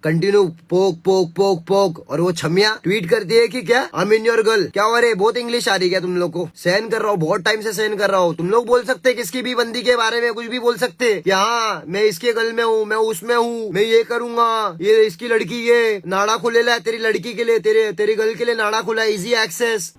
Continue पोक पोक पोक पोक। और वो छमिया ट्वीट करती है कि क्या आई मीन योर गर्ल। क्या हो रहे, बहुत इंग्लिश आ रही क्या तुम लोग को? सहन कर रहा हूँ, बहुत टाइम से सहन कर रहा हूँ। तुम लोग बोल सकते किसी भी बंदी के बारे में कुछ भी बोल सकते कि हाँ मैं इसके गर्ल में हूँ, मैं उसमें हूँ, मैं ये करूंगा, ये इसकी लड़की, ये नाड़ा खुलेला है तेरी लड़की के लिए, तेरी गर्ल के लिए नाड़ा खुला है, इजी एक्सेस।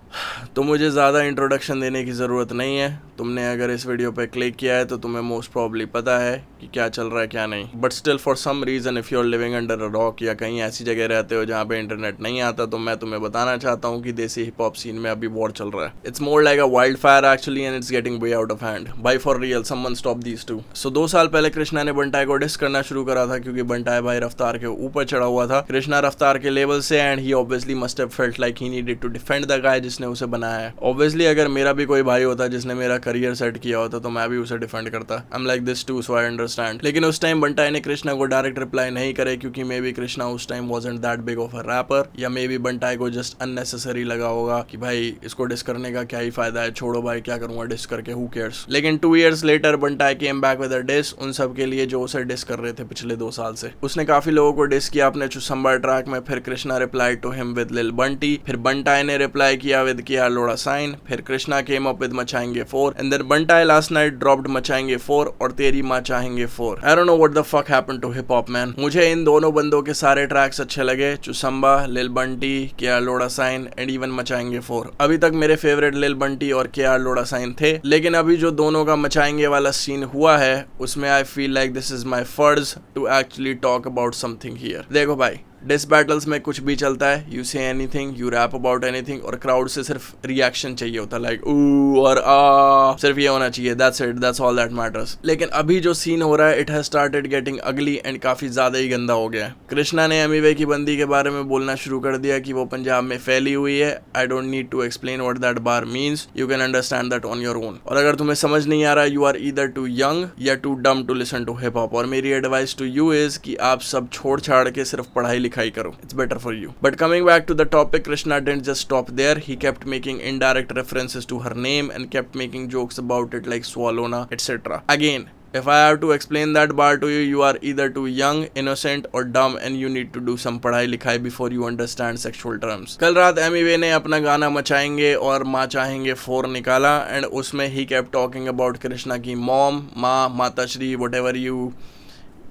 तो मुझे ज़्यादा इंट्रोडक्शन देने की ज़रूरत नहीं है। तुमने अगर इस वीडियो पे क्लिक किया है तो तुम्हें मोस्ट प्रॉब्ली पता है कि क्या चल रहा है क्या नहीं। But still for some reason if you are living under a rock या कहीं ऐसी जगह रहते हो जहाँ पे इंटरनेट नहीं आता, तो मैं तुम्हें बताना चाहता हूँ कि देसी हिप हॉप सीन में अभी वॉर चल रहा है। It's more like a wild fire actually and it's getting way out of hand. Bye for real someone stop these two. So 2 साल पहले कृष्णा ने बंटाई को डिस करना शुरू करा था क्योंकि बंटाई भाई रफ्तार के ऊपर चढ़ा हुआ था कृष्णा रफ्तार के लेवल से, and he obviously must have felt like he needed to defend the guy जिसने उसे बनाया है। ऑब्वियसली अगर मेरा भी कोई भाई होता जिसने मेरा करियर सेट किया होता तो मैं भी उसे डिफेंड करता। I am like this too, so I understand. लेकिन उस टाइम बंटाई ने कृष्णा को डायरेक्ट रिप्लाई नहीं करे क्योंकि मे बी कृष्णा उस time wasn't that big of a rapper, या मे बी बंटाई को जस्ट अननेसेसरी लगा होगा कि भाई इसको डिस करने का क्या ही फायदा है, छोड़ो भाई क्या करूंगा डिस करके, हु केयर्स। लेकिन 2 years later Bantai came back with a diss उन सब के लिए जो उसे डिस कर रहे थे पिछले 2 साल से। उसने काफी लोगों को डिस किया अपने चुसंबर ट्रैक में, फिर Krishna reply to him with lil Bunty, फिर बंटाई ने रिप्लाई किया विद किया लोड़ा साइन, फिर Krishna came up with Machayenge 4 and then Bantai last night dropped Machayenge 4 और तेरी माँ चाहेंगे 4। I don't know what the fuck happened to hip hop man. मुझे इन दोनों बंदों के सारे ट्रैक्स अच्छे लगे, चुसंबा, लिल बंटी, केआर लोड़ा साइन एंड इवन मचाएंगे 4। अभी तक मेरे फेवरेट लिल बंटी और केआर लोड़ा साइन थे, लेकिन अभी जो दोनों का मचाएंगे वाला सीन हुआ है उसमें I feel like this is my फर्ज to actually talk about something here. देखो भाई, डिस बैटल्स में कुछ भी चलता है, you say anything, you rap about anything और क्राउड से सिर्फ रिएक्शन चाहिए होता है, लाइक ऊ और आ, सिर्फ ये होना चाहिए, that's it, that's all that matters. लेकिन अभी जो सीन हो रहा है इट हैज स्टार्टेड गेटिंग अगली एंड काफी ज्यादा ही गंदा हो गया है। कृष्णा ने एमिवे की बंदी के बारे में बोलना शुरू कर दिया कि वो पंजाब में फैली हुई है। I don't need to explain what that bar means, you can understand that on your own. और अगर तुम्हें समझ नहीं आ रहा, you are either too young या too dumb to listen to hip hop. और मेरी एडवाइस टू यू इज कि आप सब छोड़ छाड़ के सिर्फ पढ़ाई लिखाई करो, it's better for you. But coming back to the topic, Krishna didn't just stop there. He kept making indirect references to her name and kept making jokes about it like Swalona, etc. Again, if I have to explain that bar to you, you are either too young, innocent or dumb and you need to do some पढ़ाई लिखाई before you understand sexual terms. कल रात एमिवे ने अपना गाना मचाएंगे और माँ चाहेंगे 4 निकाला एंड उसमें he kept talking about Krishna की मॉम, माँ, माताश्री, whatever you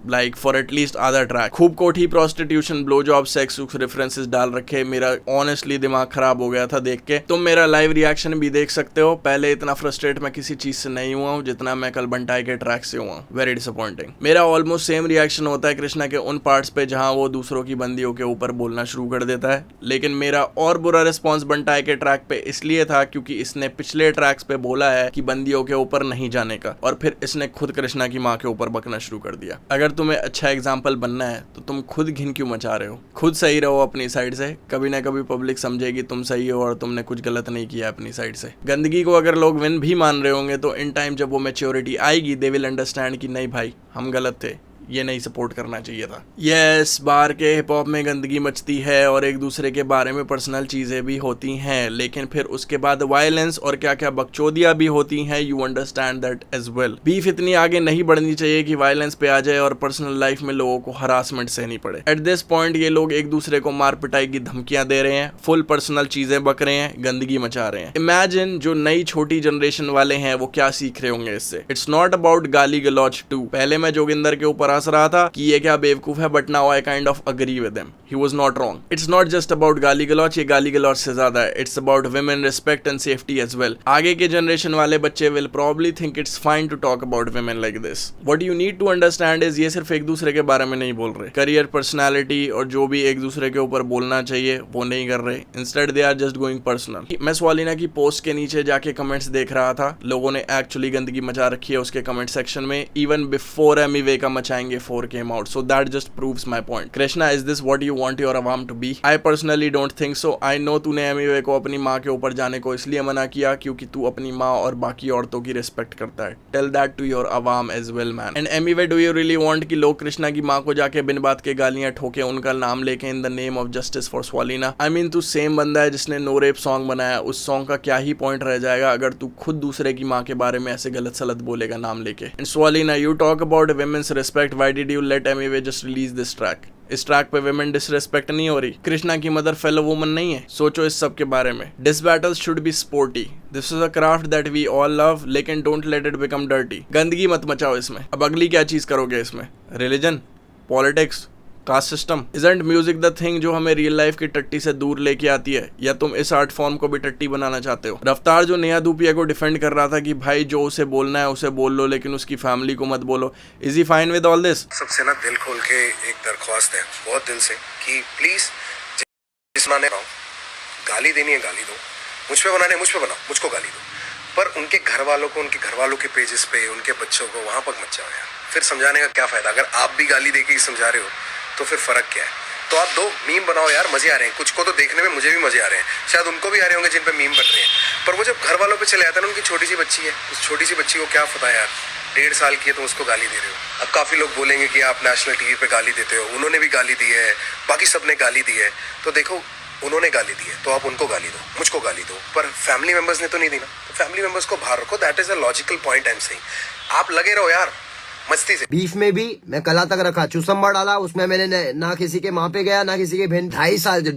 like for at least आधा ट्रैक। खूब कोठी, prostitution, blow job, sex references डाल रखे। मेरा ऑनेस्टली दिमाग खराब हो गया था देख के। तुम मेरा लाइव रिएक्शन भी देख सकते हो। पहले इतना फ्रस्ट्रेट मैं किसी चीज से नहीं हुआ हूँ जितना मैं कल बंटाई के ट्रैक से हुआ। Very disappointing. मेरा ऑलमोस्ट सेम रिएक्शन होता है कृष्णा के उन पार्ट्स पे जहां वो दूसरों की बंदियों के ऊपर बोलना शुरू कर देता है, लेकिन मेरा और बुरा रिस्पॉन्स बंटाई के ट्रैक पे इसलिए था क्योंकि इसने पिछले ट्रैक्स पे बोला है कि बंदियों के ऊपर नहीं जाने का, और फिर इसने खुद कृष्णा की माँ के ऊपर बकना शुरू कर दिया। अगर तुम्हें अच्छा एग्जाम्पल बनना है तो तुम खुद घिन क्यों मचा रहे हो? खुद सही रहो अपनी साइड से, कभी ना कभी पब्लिक समझेगी तुम सही हो और तुमने कुछ गलत नहीं किया अपनी साइड से। गंदगी को अगर लोग विन भी मान रहे होंगे तो इन टाइम जब वो मैच्योरिटी आएगी दे विल अंडरस्टैंड कि नहीं भाई हम गलत थे, ये नहीं सपोर्ट करना चाहिए था। यस, बाहर के हिप हॉप में गंदगी मचती है और एक दूसरे के बारे में पर्सनल चीज़ें भी होती हैं, लेकिन फिर उसके बाद वायलेंस और क्या क्या बकचोदियाँ भी होती हैं। You understand that as well. Beef इतनी आगे नहीं बढ़नी चाहिए कि वायलेंस पे आ जाए और पर्सनल लाइफ में लोगों को हरासमेंट सहनी पड़े। एट दिस पॉइंट ये लोग एक दूसरे को मार पिटाई की धमकियां दे रहे हैं, फुल पर्सनल चीज़ें बक रहे हैं, गंदगी मचा रहे हैं। इमेजिन जो नई छोटी जनरेशन वाले हैं वो क्या सीख रहे होंगे इससे। इट्स नॉट अबाउट गाली गलौज टू। पहले मैं जोगिंदर के ऊपर हंस रहा था कि ये क्या बेवकूफ है, but now I kind of agree with him, he was not wrong. It's not just about गाली गलौज, ये गाली गलौज से ज्यादा है। It's about women respect and safety as well. आगे के जनरेशन वाले बच्चे will probably think it's fine to talk about women like this. What you need to understand is ये सिर्फ एक दूसरे के बारे में नहीं बोल रहे, करियर, पर्सनैलिटी और जो भी एक दूसरे के ऊपर बोलना चाहिए वो नहीं कर रहे। Instead they are just going personal. मैं स्वालिना की पोस्ट के नीचे जाके कमेंट्स देख रहा था, लोगों ने एक्चुअली गंदगी मचा रखी है उसके कमेंट सेक्शन में, इवन बिफोर एमिवे का मचाएंगे 4 came out. So that just proves my point. Krishna, is this what you want your awam to be? I personally don't think so. I know तूने एमिवे को अपनी माँ के ऊपर जाने को इसलिए मना किया क्योंकि तू अपनी माँ और बाकी औरतों की रिस्पेक्ट करता है। Tell that to your awam as well, man. And Emiway, do you really want कि लोग कृष्णा की माँ को जाके बिन बात के गालियाँ ठोके उनका नाम लेके in the name of justice for Swalina? I mean, तू सेम बंदा है जिसने नो रेप सॉन्ग बनाया, उस सॉन्ग का क्या ही पॉइंट रह जाएगा अगर तू खुद दूसरे की माँ के बारे में ऐसे गलत सलत बोलेगा नाम लेके। And Swalina, you talk about women's respect. Why did you let Emiway just release this track? इस ट्रैक पे विमेन डिसरेस्पेक्ट नहीं हो रही, कृष्णा की मदर फेलो वुमन नहीं है। सोचो इस सब के बारे में। Diss battles should be sporty, this is a craft that we all love, लेकिन don't let it become dirty. गंदगी मत मचाओ इसमें। अब अगली क्या चीज करोगे इसमें? Religion, politics, caste system. Isn't music the thing जो हमें रियल लाइफ की टट्टी से दूर लेके आती है, या तुम इस आर्ट फॉर्म को भी टट्टी बनाना चाहते हो? रफ्तार जो नेहा धूपिया को डिफेंड कर रहा था कि भाई जो उसे बोलना है उसे बोल लो, लेकिन उसकी फैमिली को मत बोलो, is he fine with all this? सबसे ना दिल खोल के एक दरख्वास्त है बहुत दिल से कि प्लीज जिस बनाने गाली देनी है गाली दो, मुझ पे बनाने मुझ पे बनाओ, मुझको गाली दो, पर उनके घर वालों को, उनके घर वालों के पेजेस पे, उनके बच्चों को वहां पर मत जाओ यार। फिर समझाने का क्या फायदा? अगर आप भी गाली देके ही समझा रहे हो तो फिर फर्क क्या है? तो आप दो मीम बनाओ यार, मजे आ रहे हैं। कुछ को तो देखने में मुझे भी मजे आ रहे हैं, शायद उनको भी आ रहे होंगे जिन पे मीम बन रहे हैं, पर वो जब घर वालों पे चले आते हैं ना, उनकी छोटी सी बच्ची है, उस छोटी सी बच्ची को क्या पता यार, 1.5 साल की है तो उसको गाली दे रहे हो। अब काफी लोग बोलेंगे कि आप नेशनल टीवी पे गाली देते हो, उन्होंने भी गाली दी है, बाकी सबने गाली दी है, तो देखो उन्होंने गाली दी है तो आप उनको गाली दो, मुझको गाली दो, पर फैमिली मेंबर्स ने तो नहीं दी ना। तो फैमिली मेंबर्स को बाहर रखो, that is a logical point I am saying. आप लगे रहो यार मस्ती से। बीफ में भी मैं कला तक रखा, चुसम्बा डाला उसमें, मैंने ना किसी के माँ पे गया ना किसी के बहन। 2.5 साल से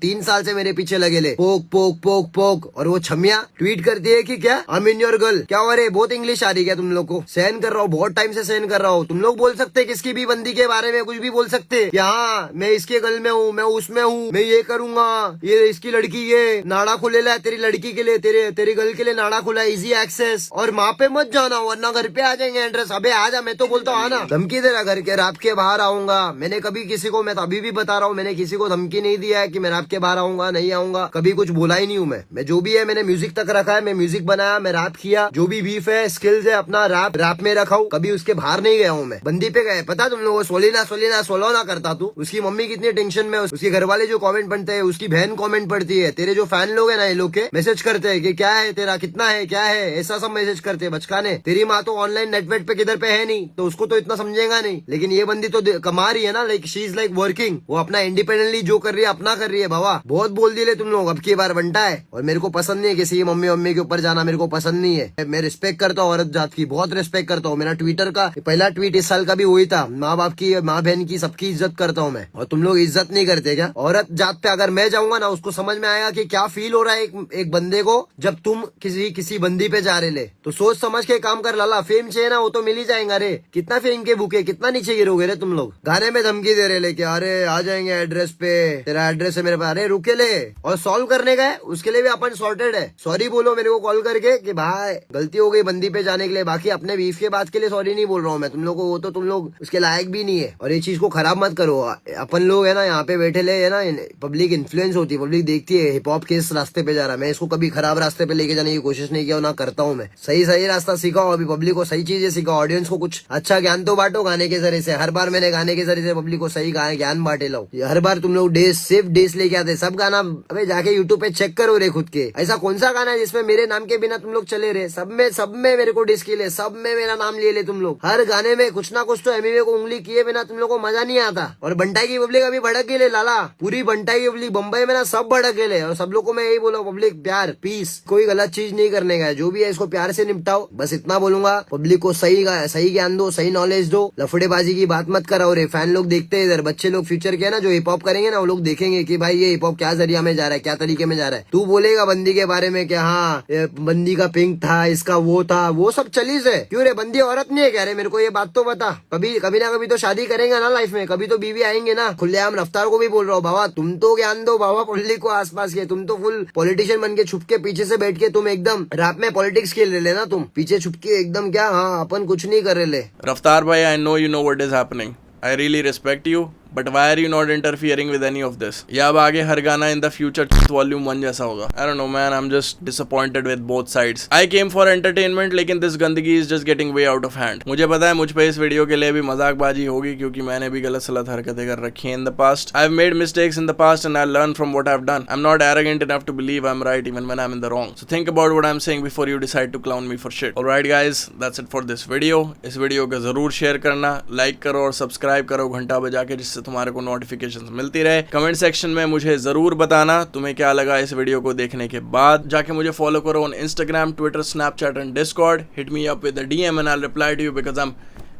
3 साल से मेरे पीछे लगे ले, पोक पोक पोक पोक। और वो छमिया ट्वीट करती है कि क्या आई मीन योर गर्ल। क्या हो रहे, बहुत इंग्लिश आ रही है तुम लोग को? सहन कर रहा हूँ, बहुत टाइम से सहन कर रहा हूँ। तुम लोग बोल सकते किसकी भी बंदी के बारे में कुछ भी बोल सकते कि हाँ मैं इसके गल में हूँ, मैं उसमें हूँ, मैं ये करूंगा, ये इसकी लड़की, ये नाड़ा खुले ला तेरी लड़की के लिए, तेरी गर्ल के लिए नाड़ा खुला, इजी एक्सेस। और माँ पे मत जाना वरना घर पे आ जाएंगे एड्रेस। अबे आ जा, मैं तो बोलता हूँ आना। धमकी दे रहा घर के, रात के बाहर आऊंगा। मैंने कभी किसी को, मैं तो अभी भी बता रहा हूँ, मैंने किसी को धमकी नहीं दिया है कि मैं रात के बाहर आऊंगा, नहीं आऊंगा, कभी कुछ बोला ही नहीं हूँ मैं जो भी है मैंने म्यूजिक तक रखा है, मैं म्यूजिक बनाया, मैं रैप किया, जो भी बीफ है स्किल्स है अपना रैप में रखा हूँ, कभी उसके बाहर नहीं गया हूँ मैं। बंदी पे गए, पता तुम लोगों को, सोलोना करता तू, उसकी मम्मी कितनी टेंशन में, उसके घर वाले जो कॉमेंट पढ़ते हैं, उसकी बहन कॉमेंट पढ़ती है, तेरे जो फैन लोग है ना, ये लोग के मैसेज करते हैं कि क्या है तेरा, कितना है, क्या है, ऐसा सब मैसेज करते हैं। बचकाने, तेरी माँ तो ऑनलाइन नेटवर्क पे किधर पे है नहीं, तो उसको तो इतना समझेगा नहीं, लेकिन ये बंदी तो कमा रही है ना, like she is like working, वो अपना इंडिपेंडेंटली जो कर रही है अपना कर रही है। बाबा बहुत बोल दिए तुम लोग, अब की बार बनता है। और मेरे को पसंद नहीं है किसी की मम्मी के ऊपर जाना, मेरे को पसंद नहीं है। मैं रिस्पेक्ट करता हूँ औरत जात की, बहुत रिस्पेक्ट करता हूँ। मेरा ट्विटर का पहला ट्वीट इस साल का भी हुई था, माँ बाप की, माँ बहन की, सबकी इज्जत करता हूँ मैं। और तुम लोग इज्जत नहीं करते क्या? औरत जात पे अगर मैं जाऊंगा ना, उसको समझ में आएगा कि क्या फील हो रहा है एक बंदे को जब तुम किसी बंदी पे जा रहे ले। तो सोच समझ के काम कर लाला। फेम चाहिए ना, वो तो मिल ही जाएगा रे। कितना फेम के भूखे, कितना नीचे गिरोगे रे तुम लोग? गाने में धमकी दे रहे लेके, अरे आ जाएंगे एड्रेस पे, तेरा एड्रेस है मेरे पास, अरे रुके ले। और सॉल्व करने का है उसके लिए भी अपन सॉर्टेड है। सॉरी बोलो मेरे को कॉल करके कि भाई गलती हो गई बंदी पे जाने के लिए। बाकी अपने बीफ के बात के लिए सॉरी नहीं बोल रहा हूँ मैं तुम लोग को, वो तो तुम लोग उसके लायक भी नहीं है। और ये चीज को खराब मत करो। अपन लोग है ना यहाँ पे बैठे ले, है ना, पब्लिक इन्फ्लुएंस होती है, पब्लिक देखती है हिप हॉप किस रास्ते पे जा रहा है। मैं इसको कभी खराब रास्ते पे लेके जाने की कोशिश नहीं किया, ना करता हूँ मैं। सही रास्ता सिखाओ, अभी पब्लिक को सही चीजें सिखाओ, ऑडियंस को कुछ अच्छा ज्ञान तो बांटो गाने के जरिए से। हर बार मैंने गाने के जरिए से पब्लिक को सही ज्ञान बांटे लाओ। हर बार तुम लोग सिर्फ डेस लेके आते सब गाना। अबे जाके यूट्यूब पे चेक करो रे खुद के, ऐसा कौन सा गाना है जिसमें मेरे नाम के बिना तुम लोग चले रहे? सब में मेरे को डिस ले, सब में मेरा नाम ले ले तुम लोग। हर गाने में कुछ ना कुछ तो एमएमए को उंगली किए बिना तुम लोग को मजा नहीं आता। और बंटाई की पब्लिक अभी भड़क गई लाला, पूरी बंटाई की पब्लिक बम्बई में ना सब भड़क गए। और सब लोग को मैं यही बोला, पब्लिक प्यार, पीस, कोई गलत चीज नहीं करने का है, जो भी है इसको प्यार से निपटाओ, बस इतना बोलूंगा। पब्लिक को सही ज्ञान दो, सही नॉलेज दो, लफड़ेबाजी की बात मत कराओ रे। फैन लोग देखते हैं इधर, बच्चे लोग फ्यूचर के ना जो हिप हॉप करेंगे ना, वो लोग देखेंगे कि भाई ये हिप हॉप क्या जरिया में जा रहा है, क्या तरीके में जा रहा है। तू बोलेगा बंदी के बारे में कि हाँ बंदी का पिंक था, इसका वो था, वो सब चलीज है। क्यों रे, बंदी औरत नहीं है क्या रे? मेरे को ये बात तो बता। कभी ना कभी तो शादी करेंगे ना लाइफ में, कभी तो बीवी आएंगे ना। खुलेआम रफ्तार को भी बोल रहा हूँ, बाबा तुम तो ज्ञान दो बाबा पब्लिक को आसपास के। तुम तो फुल पॉलिटिशियन बन के छुप के पीछे से बैठ के तुम एकदम रात में पॉलिटिक्स खेल रहे ना, तुम पीछे छुप के एकदम क्या, हाँ अपन कुछ नहीं कर रहे। रफ्तार भाई, I know you know what is happening, I really respect you, but why are you not interfering with any of this? या अब आगे हर गाना in the future Volume 1 जैसा होगा? I don't know man, I'm just disappointed with both sides. I came for entertainment, लेकिन this गंदगी is just getting way out of hand. मुझे पता है मुझ पे इस वीडियो के लिए भी मजाकबाजी होगी, क्योंकि मैंने भी गलत सलत हरकतें कर रखी हैं in the past. I've made mistakes in the past and I learned from what I've done. I'm not arrogant enough to believe I'm right even when I'm in the wrong. So think about what I'm saying before you decide to clown me for shit. Alright guys, that's it for this video. इस video को जरूर share करना, like करो और subscribe करो घंटा बजा के, जिससे तुम्हारे को नोटिफिकेशंस मिलती रहे। कमेंट सेक्शन में मुझे जरूर बताना तुम्हें क्या लगा इस वीडियो को देखने के बाद। जाके मुझे फॉलो करो on Instagram, Twitter, Snapchat and Discord. Hit me up with a DM and I will reply to you because I am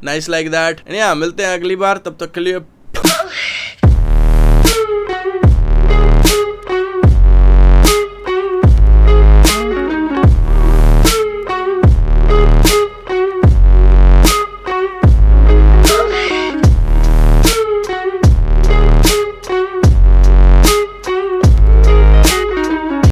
nice like that. And yeah मिलते हैं अगली बार, तब तक के लिए है